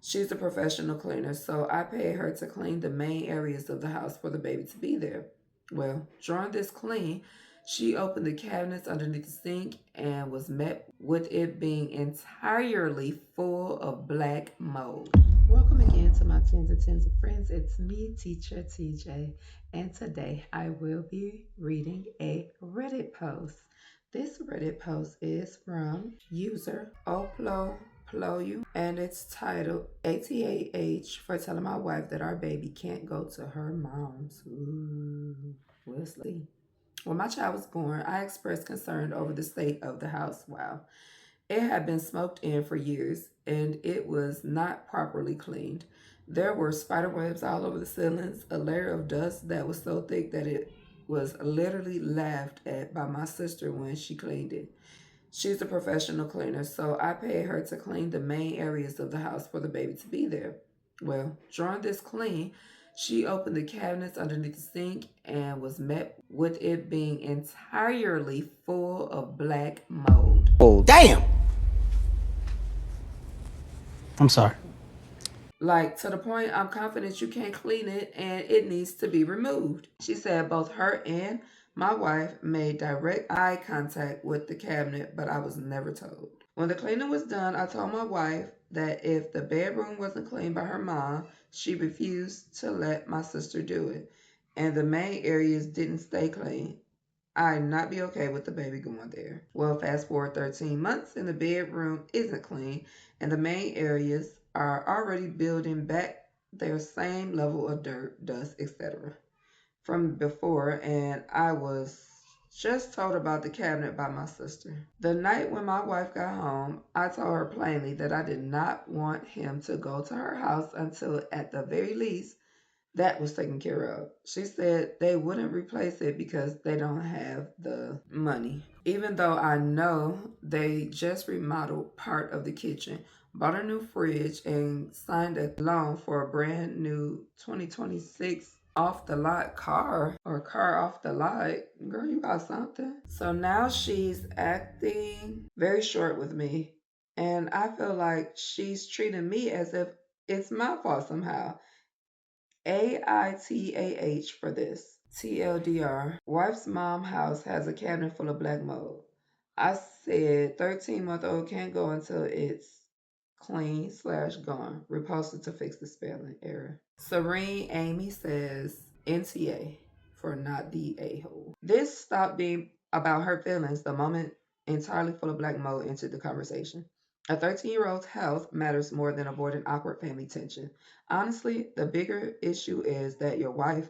She's a professional cleaner, so I paid her to clean the main areas of the house for the baby to be there. Well, during this clean, she opened the cabinets underneath the sink and was met with it being entirely full of black mold. Welcome again to my tens and tens of friends. It's me, Teacher TJ, and today I will be reading a Reddit post. This Reddit post is from user Oplo and it's titled ATAH for telling my wife that our baby can't go to her mom's. Ooh, we'll see. When my child was born, I expressed concern over the state of the house. Wow. It had been smoked in for years and it was not properly cleaned. There were spider webs all over the ceilings, a layer of dust that was so thick that it was literally laughed at by my sister when she cleaned it. She's a professional cleaner, so I paid her to clean the main areas of the house for the baby to be there. Well, during this clean, she opened the cabinets underneath the sink and was met with it being entirely full of black mold. Oh, damn! I'm sorry. Like, to the point I'm confident you can't clean it and it needs to be removed. She said both her and my wife made direct eye contact with the cabinet, but I was never told. When the cleaning was done, I told my wife that if the bedroom wasn't cleaned by her mom, she refused to let my sister do it. And the main areas didn't stay clean. I'd not be okay with the baby going there. Well, fast forward 13 months and the bedroom isn't clean and the main areas are already building back their same level of dirt, dust, etc. from before, and I was just told about the cabinet by my sister. The night when my wife got home, I told her plainly that I did not want him to go to her house until at the very least that was taken care of. She said they wouldn't replace it because they don't have the money. Even though I know they just remodeled part of the kitchen, bought a new fridge, and signed a loan for a brand new 2026 off the lot car or car off the lot. Girl, you got something. So now she's acting very short with me. And I feel like she's treating me as if it's my fault somehow. AITAH for this. TLDR. Wife's mom house has a cabinet full of black mold. I said 13-month-old can't go until it's clean/gone. Reposted to fix the spelling error. Serene Amy says NTA for not the a-hole. This stopped being about her feelings the moment entirely full of black mold entered the conversation. A 13-year-old's health matters more than avoiding awkward family tension. Honestly, the bigger issue is that your wife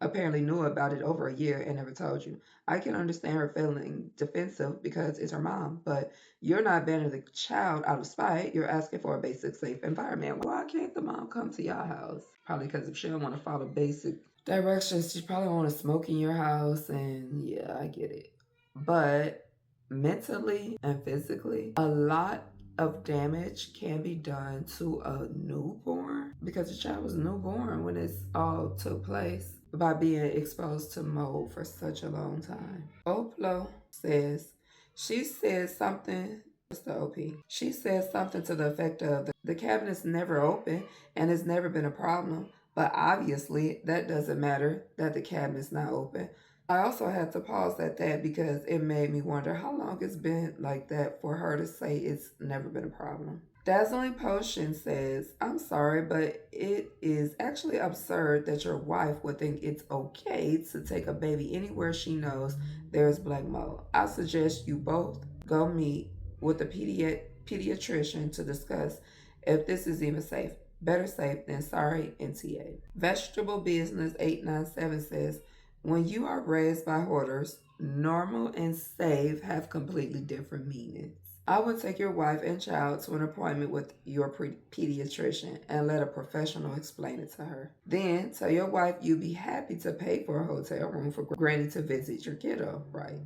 apparently knew about it over a year and never told you. I can understand her feeling defensive because it's her mom, but you're not banning the child out of spite. You're asking for a basic, safe environment. Why can't the mom come to your house? Probably because if she don't want to follow basic directions, she probably want to smoke in your house, and yeah, I get it. But mentally and physically, a lot of damage can be done to a newborn because the child was newborn when this all took place by being exposed to mold for such a long time. Oplo says she said something. What's the OP? She said something to the effect of the cabinet's never open and it's never been a problem, but obviously that doesn't matter that the cabinet's not open. I also had to pause at that because it made me wonder how long it's been like that for her to say it's never been a problem. Dazzling Potion says, I'm sorry, but it is actually absurd that your wife would think it's okay to take a baby anywhere she knows there's black mold. I suggest you both go meet with a pediatrician to discuss if this is even safe. Better safe than sorry, NTA. Vegetable Business 897 says, when you are raised by hoarders, normal and safe have completely different meanings. I would take your wife and child to an appointment with your pediatrician and let a professional explain it to her. Then tell your wife you'd be happy to pay for a hotel room for Granny to visit your kiddo, right?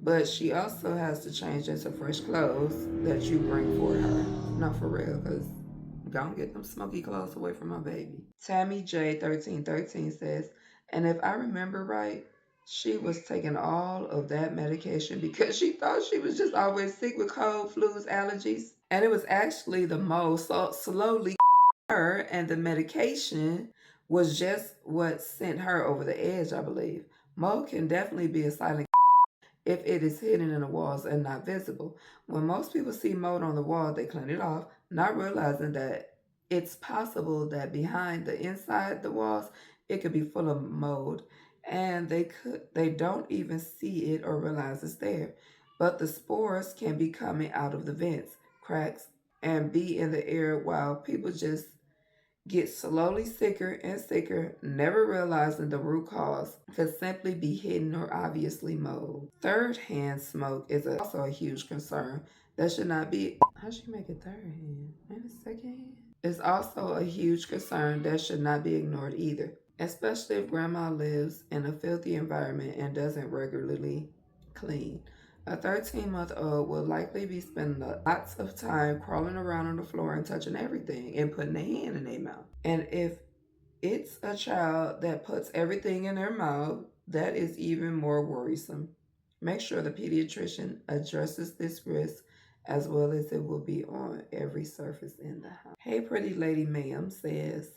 But she also has to change into fresh clothes that you bring for her. No, for real, because don't get them smoky clothes away from my baby. Tammy J1313 says, and if I remember right, she was taking all of that medication because she thought she was just always sick with cold, flus, allergies. And it was actually the mold slowly her, and the medication was just what sent her over the edge, I believe. Mold can definitely be a silent if it is hidden in the walls and not visible. When most people see mold on the wall, they clean it off, not realizing that it's possible that behind the inside the walls, it could be full of mold, and they don't even see it or realize it's there. But the spores can be coming out of the vents, cracks, and be in the air while people just get slowly sicker and sicker, never realizing the root cause could simply be hidden or obviously mold. Third hand smoke is also a huge concern that should not be. How should you make it third hand? Maybe second hand? It's also a huge concern that should not be ignored either, especially if grandma lives in a filthy environment and doesn't regularly clean. A 13-month-old will likely be spending lots of time crawling around on the floor and touching everything and putting a hand in their mouth. And if it's a child that puts everything in their mouth, that is even more worrisome. Make sure the pediatrician addresses this risk as well as it will be on every surface in the house. Hey, pretty lady ma'am says,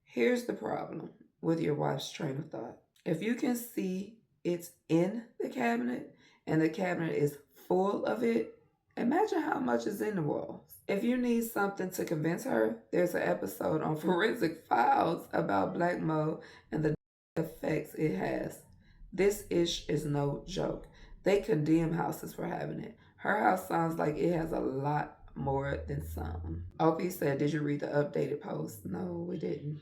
here's the problem with your wife's train of thought. If you can see it's in the cabinet and the cabinet is full of it, imagine how much is in the walls. If you need something to convince her, there's an episode on Forensic Files about black mold and the effects it has. This ish is no joke. They condemn houses for having it. Her house sounds like it has a lot more than some. OP said, did you read the updated post? No, we didn't.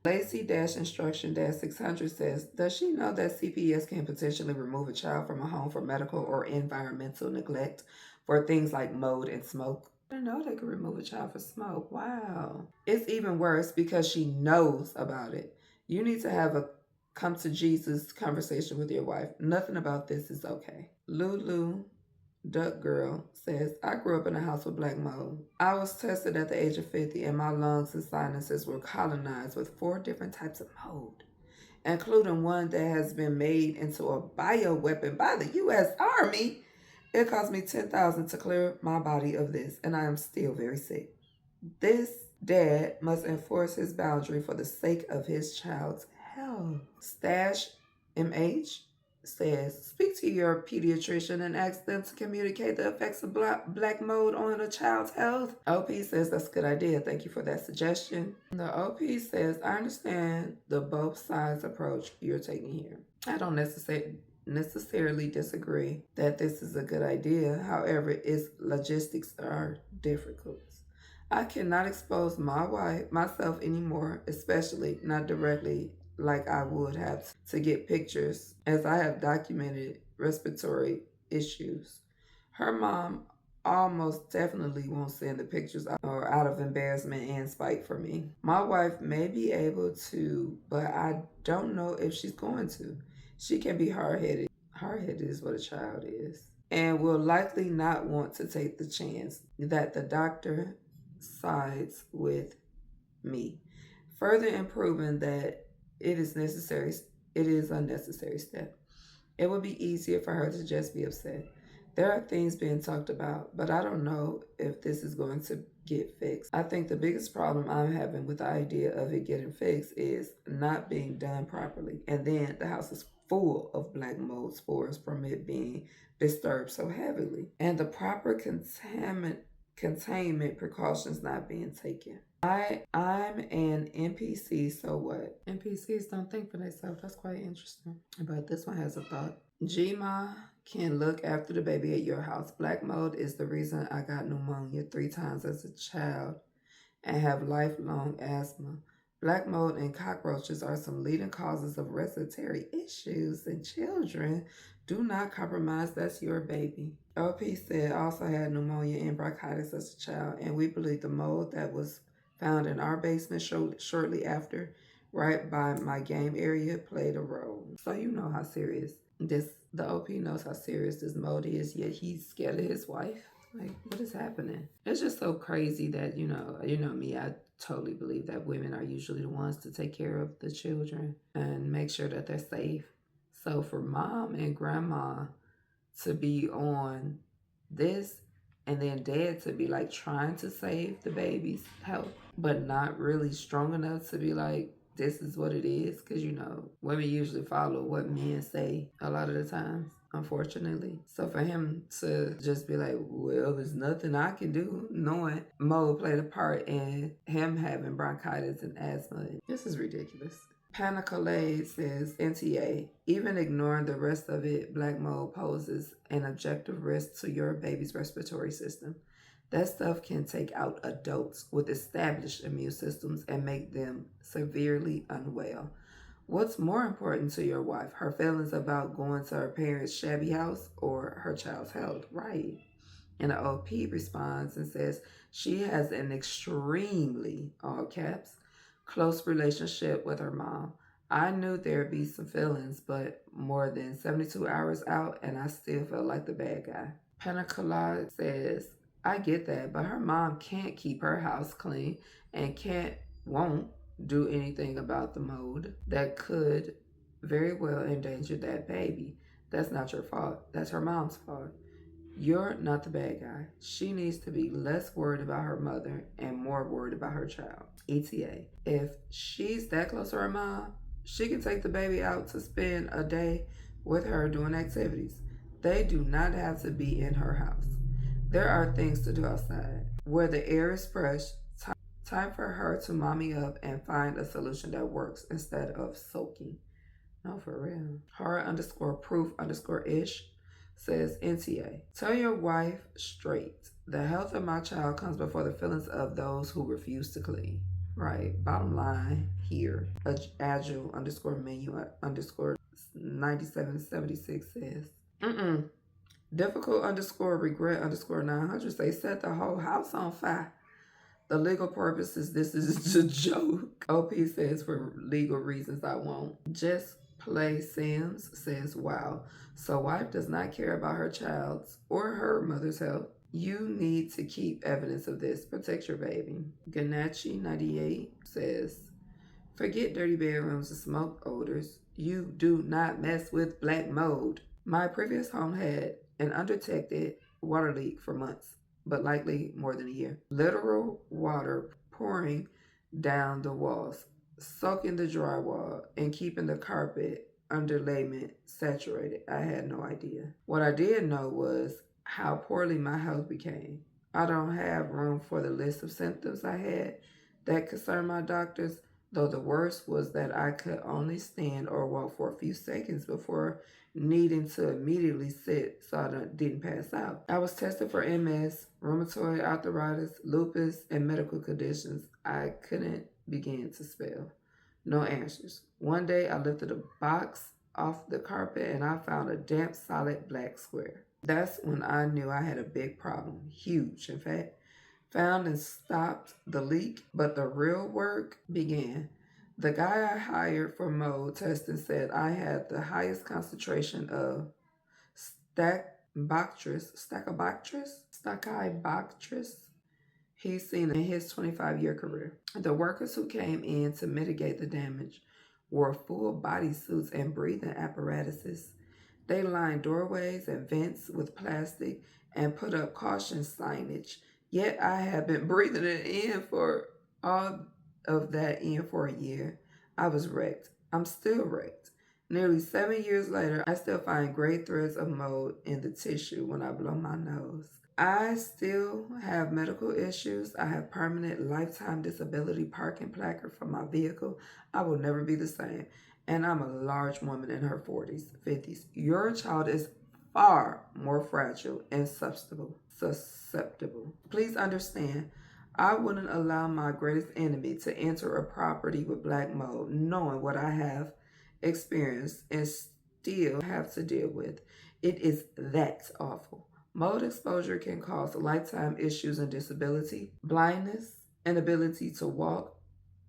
Lacey-instruction-600 says, does she know that CPS can potentially remove a child from a home for medical or environmental neglect for things like mold and smoke? I didn't know they could remove a child for smoke. Wow. It's even worse because she knows about it. You need to have a come to Jesus conversation with your wife. Nothing about this is okay. Lulu Duck Girl says, I grew up in a house with black mold. I was tested at the age of 50 and my lungs and sinuses were colonized with 4 different types of mold, including one that has been made into a bioweapon by the U.S. Army. It cost me $10,000 to clear my body of this, and I am still very sick. This dad must enforce his boundary for the sake of his child's health. Stash MH says, speak to your pediatrician and ask them to communicate the effects of black mold on a child's health. OP says, that's a good idea. Thank you for that suggestion. The OP says, I understand the both sides approach you're taking here. I don't necessarily disagree that this is a good idea. However, its logistics are difficult. I cannot expose myself anymore, especially not directly like I would have to get pictures, as I have documented respiratory issues. Her mom almost definitely won't send the pictures out of embarrassment and spite for me. My wife may be able to, but I don't know if she's going to. She can be hard-headed. Hard-headed is what a child is. And will likely not want to take the chance that the doctor sides with me, further improving that it is unnecessary step. It would be easier for her to just be upset. There are things being talked about, but I don't know if this is going to get fixed. I think the biggest problem I'm having with the idea of it getting fixed is not being done properly. And then the house is full of black mold spores from it being disturbed so heavily. And the proper containment precautions not being taken. I'm an NPC, so what? NPCs don't think for themselves. That's quite interesting. But this one has a thought. Gma can look after the baby at your house. Black mold is the reason I got pneumonia 3 times as a child and have lifelong asthma. Black mold and cockroaches are some leading causes of respiratory issues in children. Do not compromise, that's your baby. OP said also had pneumonia and bronchitis as a child, and we believe the mold that was found in our basement shortly after, right by my game area, played a role. So you know how serious the OP knows how serious this mold is, yet he's scared of his wife. Like, what is happening? It's just so crazy that, you know me, I totally believe that women are usually the ones to take care of the children and make sure that they're safe. So for mom and grandma to be on this and then dad to be like trying to save the baby's health, but not really strong enough to be like, this is what it is. Because, women usually follow what men say a lot of the times, unfortunately. So for him to just be like, well, there's nothing I can do, knowing Mo played a part in him having bronchitis and asthma, this is ridiculous. Panacolade says NTA, even ignoring the rest of it, black mold poses an objective risk to your baby's respiratory system. That stuff can take out adults with established immune systems and make them severely unwell. What's more important to your wife, her feelings about going to her parents' shabby house or her child's health? Right. And the OP responds and says she has an extremely, all caps, close relationship with her mom. I knew there'd be some feelings, but more than 72 hours out, and I still felt like the bad guy. Panacolade says, I get that, but her mom can't keep her house clean and won't do anything about the mold that could very well endanger that baby. That's not your fault. That's her mom's fault. You're not the bad guy. She needs to be less worried about her mother and more worried about her child. ETA. If she's that close to her mom, she can take the baby out to spend a day with her doing activities. They do not have to be in her house. There are things to do outside where the air is fresh. Time for her to mommy up and find a solution that works instead of soaking. No, for real. Horror underscore proof underscore ish says NTA. Tell your wife straight. The health of my child comes before the feelings of those who refuse to clean. Right. Bottom line here. Agile underscore menu underscore 9776 says. Difficult underscore regret underscore 900 say set the whole house on fire. The legal purposes, this is a joke. OP says for legal reasons I won't. Just Play Sims says, wow, so wife does not care about her child's or her mother's health. You need to keep evidence of this. Protect your baby. Ganachi98 says, forget dirty bedrooms and smoke odors. You do not mess with black mold. My previous home had an undetected water leak for months, but likely more than a year. Literal water pouring down the walls, soaking the drywall, and keeping the carpet underlayment saturated. I had no idea. What I did know was how poorly my health became. I don't have room for the list of symptoms I had that concerned my doctors, though the worst was that I could only stand or walk for a few seconds before needing to immediately sit so I didn't pass out. I was tested for MS, rheumatoid arthritis, lupus, and medical conditions I couldn't begin to spell. No answers. One day I lifted a box off the carpet and I found a damp, solid black square. That's when I knew I had a big problem. Huge, in fact. Found and stopped the leak, but the real work began. The guy I hired for mold testing said I had the highest concentration of Stachybotrys he's seen in his 25-year career. The workers who came in to mitigate the damage wore full bodysuits and breathing apparatuses. They lined doorways and vents with plastic and put up caution signage. Yet I have been breathing it in for all of that in for a year. I was wrecked. I'm still wrecked. Nearly 7 years later, I still find gray threads of mold in the tissue when I blow my nose. I still have medical issues. I have permanent lifetime disability parking placard for my vehicle. I will never be the same. And I'm a large woman in her 40s, 50s. Your child is far more fragile and susceptible. Please understand, I wouldn't allow my greatest enemy to enter a property with black mold, knowing what I have experienced and still have to deal with. It is that awful. Mold exposure can cause lifetime issues and disability, blindness, inability to walk,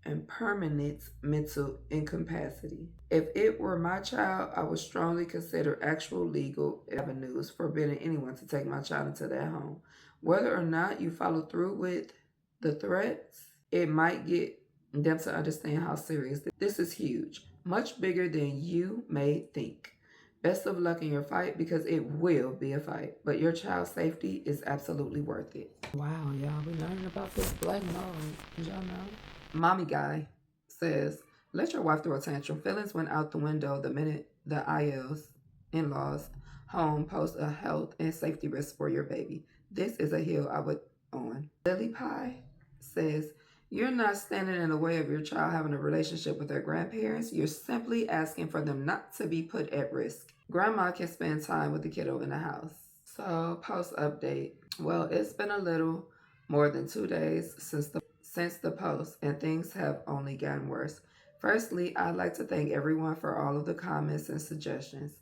and permanent mental incapacity. If it were my child, I would strongly consider actual legal avenues forbidding anyone to take my child into their home. Whether or not you follow through with the threats, it might get them to understand how serious this is. Huge, much bigger than you may think. Best of luck in your fight because it will be a fight, but your child's safety is absolutely worth it. Wow, y'all, we learning about this black mold. Did y'all know? Mommy Guy says, let your wife throw a tantrum. Feelings went out the window the minute the IL's in-laws home posed a health and safety risk for your baby. This is a hill I would on. Lily Pie says, you're not standing in the way of your child having a relationship with their grandparents. You're simply asking for them not to be put at risk. Grandma can spend time with the kiddo in the house. So, post update. Well, it's been a little more than 2 days since the post, and things have only gotten worse. Firstly, I'd like to thank everyone for all of the comments and suggestions.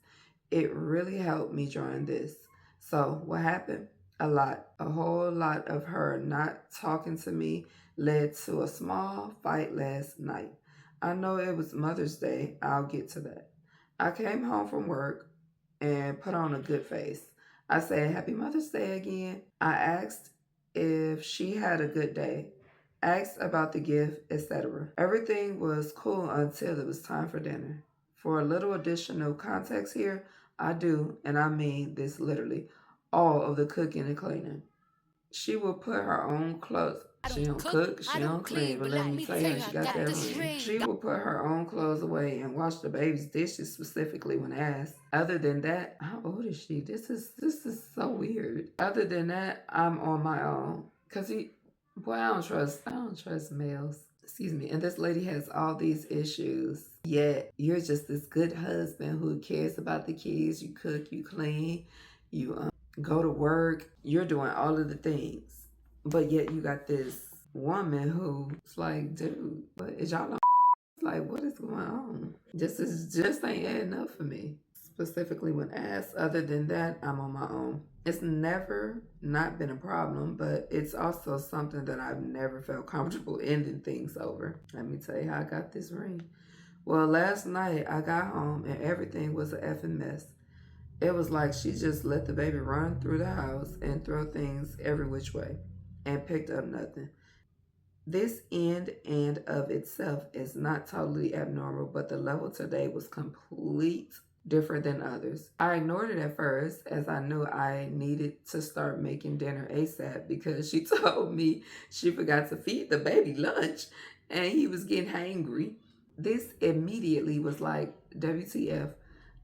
It really helped me join this. So, what happened? A whole lot of her not talking to me led to a small fight last night. I know it was Mother's Day. I'll get to that. I came home from work and put on a good face. I said, Happy Mother's Day again. I asked if she had a good day, asked about the gift, etc. Everything was cool until it was time for dinner. For a little additional context here, I do, and I mean this literally, all of the cooking and cleaning. She will put her own clothes. She don't cook, she don't clean, but let me tell you, she got that ring. She will put her own clothes away and wash the baby's dishes specifically when asked. Other than that, how old is she? This is so weird. Other than that, I'm on my own. I don't trust males. Excuse me. And this lady has all these issues. Yet you're just this good husband who cares about the kids. You cook, you clean, you go to work, you're doing all of the things, but yet you got this woman who's like, dude, what is y'all on? Like, what is going on? Just ain't adding up for me. Specifically when asked. Other than that, I'm on my own. It's never not been a problem, but it's also something that I've never felt comfortable ending things over. Let me tell you how I got this ring. Well, last night I got home and everything was an effing mess. It was like she just let the baby run through the house and throw things every which way and picked up nothing. This end of itself is not totally abnormal, but the level today was complete different than others. I ignored it at first as I knew I needed to start making dinner ASAP because she told me she forgot to feed the baby lunch and he was getting hangry. This immediately was like, WTF,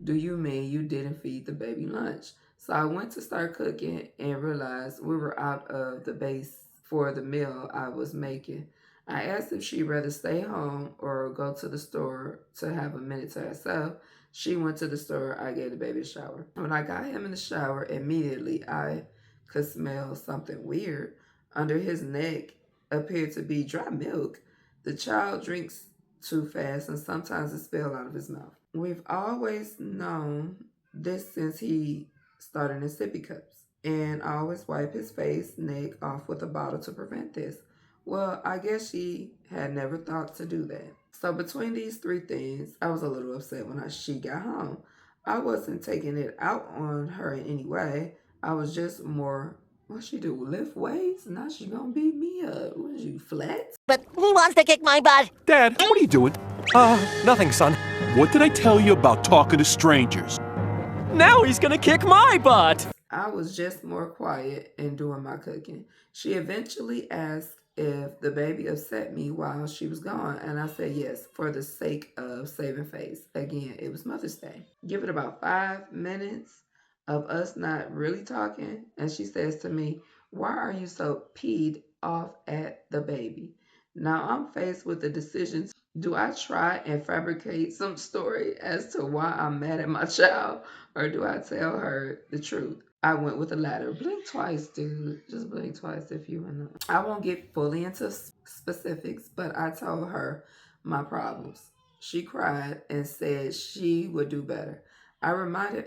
do you mean you didn't feed the baby lunch? So I went to start cooking and realized we were out of the base for the meal I was making. I asked if she'd rather stay home or go to the store to have a minute to herself. She went to the store. I gave the baby a shower. When I got him in the shower, immediately I could smell something weird. Under his neck appeared to be dry milk. The child drinks too fast and sometimes it spills out of his mouth. We've always known this since he started in sippy cups. And I always wipe his face, neck off with a bottle to prevent this. Well, I guess she had never thought to do that. So between these three things, I was a little upset when she got home. I wasn't taking it out on her in any way. I was just more, what she do, lift weights? Now she gonna beat me up. What is you, flat? But he wants to kick my butt. Dad, what are you doing? Nothing, son. What did I tell you about talking to strangers? Now he's gonna kick my butt! I was just more quiet and doing my cooking. She eventually asked if the baby upset me while she was gone, and I said yes, for the sake of saving face. Again, it was Mother's Day. Give it about 5 minutes of us not really talking, and she says to me, why are you so peed off at the baby? Now I'm faced with the decision, do I try and fabricate some story as to why I'm mad at my child, or do I tell her the truth? I went with the latter. Blink twice, dude. Just blink twice if you want to. I won't get fully into specifics, but I told her my problems. She cried and said she would do better. I reminded,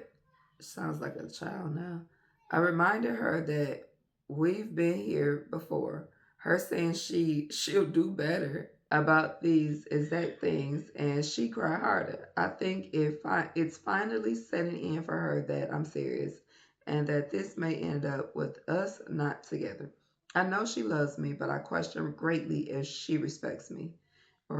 sounds like a child now. I reminded her that we've been here before. Her saying she'll do better about these exact things, and she cried harder. I think it's finally setting in for her that I'm serious and that this may end up with us not together. I know she loves me, but I question greatly if she respects me.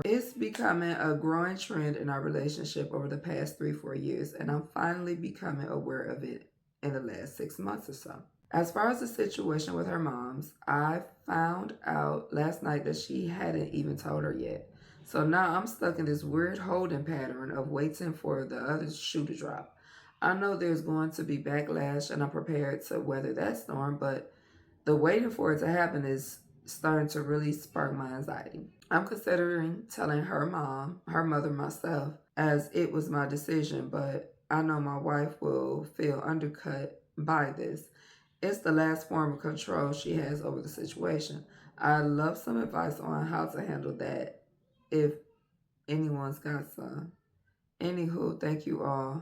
It's becoming a growing trend in our relationship over the past 3-4 years, and I'm finally becoming aware of it in the last 6 months or so. As far as the situation with her moms, I found out last night that she hadn't even told her yet. So now I'm stuck in this weird holding pattern of waiting for the other shoe to drop. I know there's going to be backlash, and I'm prepared to weather that storm, but the waiting for it to happen is starting to really spark my anxiety. I'm considering telling her mother, myself, as it was my decision, but I know my wife will feel undercut by this. It's the last form of control she has over the situation. I'd love some advice on how to handle that if anyone's got some. Anywho, thank you all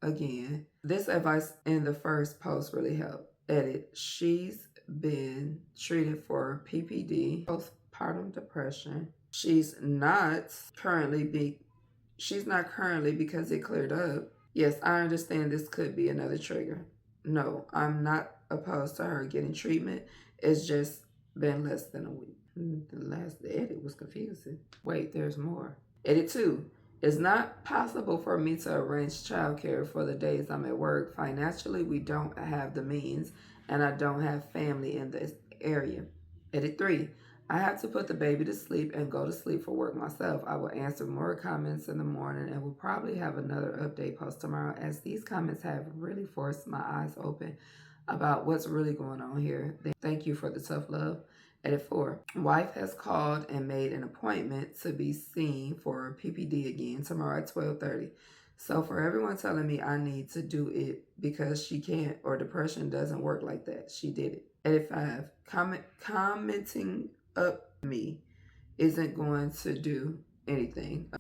again. This advice in the first post really helped. Edit. She's been treated for PPD, postpartum depression. She's not currently because it cleared up. Yes, I understand this could be another trigger. No, I'm not opposed to her getting treatment. It's just been less than a week. The edit was confusing. Wait, there's more. Edit 2. It's not possible for me to arrange childcare for the days I'm at work. Financially, we don't have the means, and I don't have family in this area. Edit 3. I have to put the baby to sleep and go to sleep for work myself. I will answer more comments in the morning and will probably have another update post tomorrow, as these comments have really forced my eyes open about what's really going on here. Thank you for the tough love. Edit 4. Wife has called and made an appointment to be seen for PPD again tomorrow at 12:30. So for everyone telling me I need to do it because she can't or depression doesn't work like that, she did it. Edit 5. Commenting up me isn't going to do anything.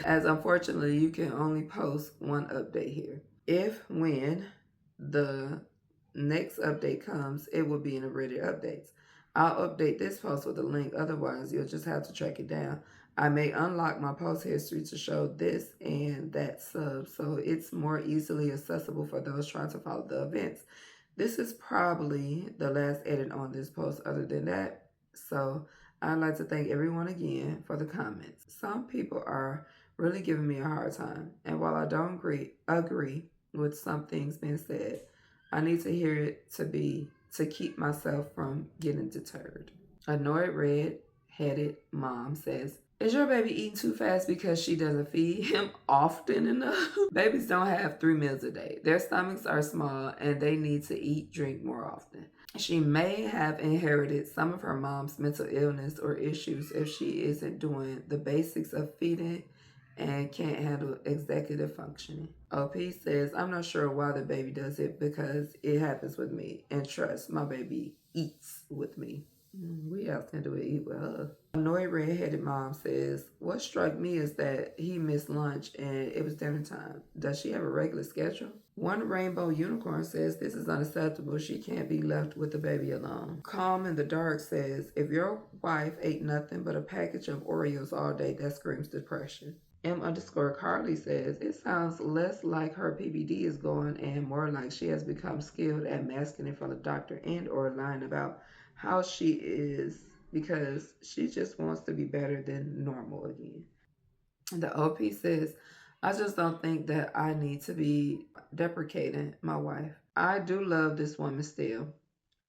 As unfortunately you can only post one update here. When the next update comes, it will be in the Reddit updates. I'll update this post with a link, otherwise you'll just have to track it down. I may unlock my post history to show this and that sub, so it's more easily accessible for those trying to follow the events. This is probably the last edit on this post other than that, so I'd like to thank everyone again for the comments. Some people are really giving me a hard time, and while I don't agree with some things being said, I need to hear it to keep myself from getting deterred. Annoyed red-headed mom says, is your baby eating too fast because she doesn't feed him often enough? Babies don't have 3 meals a day. Their stomachs are small and they need to drink more often. She may have inherited some of her mom's mental illness or issues if she isn't doing the basics of feeding and can't handle executive functioning. OP says, I'm not sure why the baby does it because it happens with me. And trust, my baby eats with me. We else can do it eat with her. Annoyed redheaded mom says, what struck me is that he missed lunch and it was dinner time. Does she have a regular schedule? One rainbow unicorn says, this is unacceptable. She can't be left with the baby alone. Calm in the dark says, if your wife ate nothing but a package of Oreos all day, that screams depression. M_Carly says, it sounds less like her PPD is going and more like she has become skilled at masking it from the doctor and or lying about how she is because she just wants to be better than normal again. The OP says, I just don't think that I need to be deprecating my wife. I do love this woman still.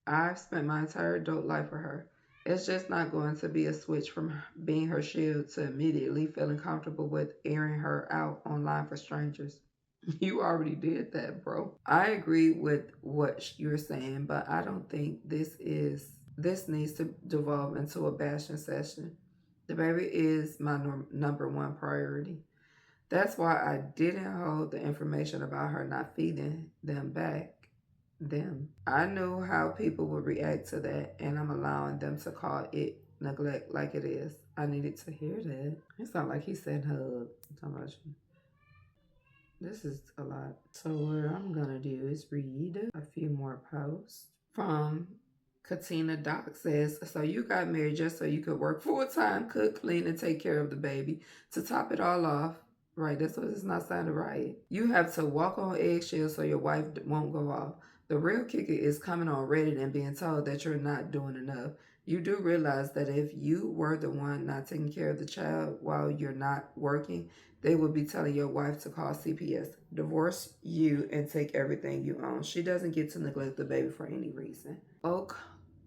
I've spent my entire adult life with her. It's just not going to be a switch from being her shield to immediately feeling comfortable with airing her out online for strangers. You already did that, bro. I agree with what you're saying, but I don't think this needs to devolve into a bashing session. The baby is my number one priority. That's why I didn't hold the information about her not feeding them back. I knew how people would react to that, and I'm allowing them to call it neglect like it is. I needed to hear that. It sounds like he said hug. This is a lot. So what I'm gonna do is read a few more posts. From Katina Doc says, so you got married just so you could work full-time, cook, clean, and take care of the baby. To top it all off, right, that's what it's not sounding right. You have to walk on eggshells so your wife won't go off. The real kicker is coming on Reddit and being told that you're not doing enough. You do realize that if you were the one not taking care of the child while you're not working, they would be telling your wife to call CPS, divorce you, and take everything you own. She doesn't get to neglect the baby for any reason. Oak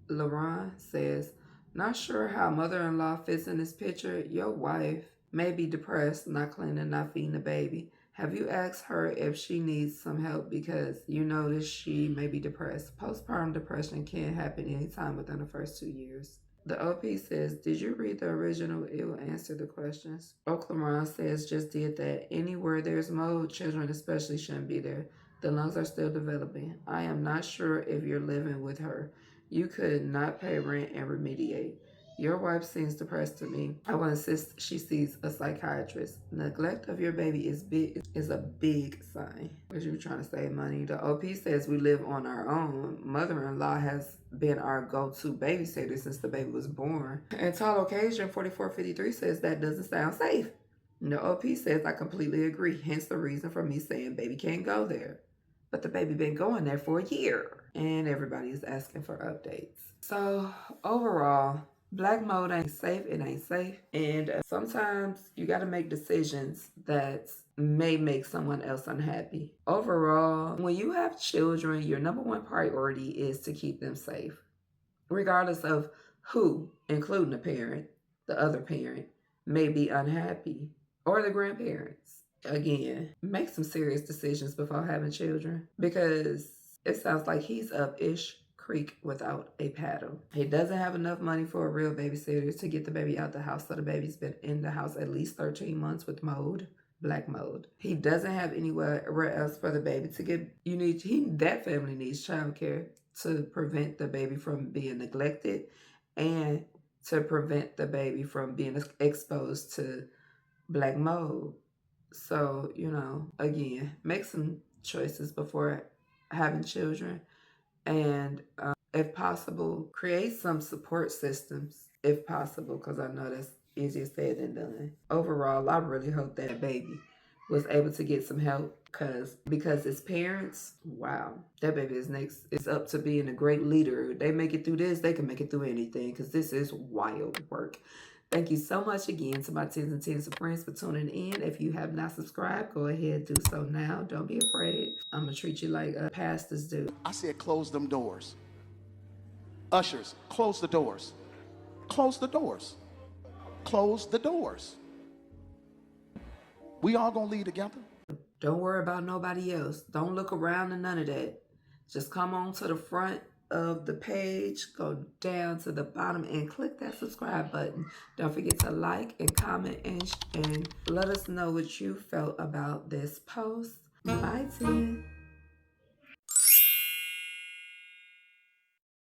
LaRon says, not sure how mother-in-law fits in this picture. Your wife may be depressed, not cleaning, not feeding the baby. Have you asked her if she needs some help because you notice she may be depressed? Postpartum depression can happen anytime within the first 2 years. The OP says, did you read the original? It will answer the questions. Oklaron says, just did that. Anywhere there's mold, children especially shouldn't be there. The lungs are still developing. I am not sure if you're living with her. You could not pay rent and remediate. Your wife seems depressed to me. I will insist she sees a psychiatrist. Neglect of your baby is a big sign. Because you're trying to save money. The OP says we live on our own. Mother-in-law has been our go-to babysitter since the baby was born. And Tall Occasion 4453 says that doesn't sound safe. And the OP says I completely agree. Hence the reason for me saying baby can't go there. But the baby been going there for a year. And everybody is asking for updates. So overall, black mold ain't safe, it ain't safe. And sometimes you got to make decisions that may make someone else unhappy. Overall, when you have children, your number one priority is to keep them safe. Regardless of who, including the parent, the other parent, may be unhappy, or the grandparents. Again, make some serious decisions before having children because it sounds like he's up-ish creek without a paddle. He doesn't have enough money for a real babysitter to get the baby out the house, so the baby's been in the house at least 13 months with mold, black mold. He doesn't have anywhere else for the baby to get. That family needs childcare to prevent the baby from being neglected and to prevent the baby from being exposed to black mold. So, again, make some choices before having children. And if possible, create some support systems if possible, because I know that's easier said than done. Overall, I really hope that baby was able to get some help because as parents, wow, that baby is next. It's up to being a great leader. They make it through this, they can make it through anything because this is wild work. Thank you so much again to my tens and tens of friends for tuning in. If you have not subscribed, go ahead, do so now. Don't be afraid. I'm going to treat you like pastors do. I said close them doors. Ushers, close the doors. Close the doors. Close the doors. We all going to leave together. Don't worry about nobody else. Don't look around and none of that. Just come on to the front of the page, go down to the bottom and click that subscribe button. Don't forget to like and comment and let us know what you felt about this post. Bye, Tim.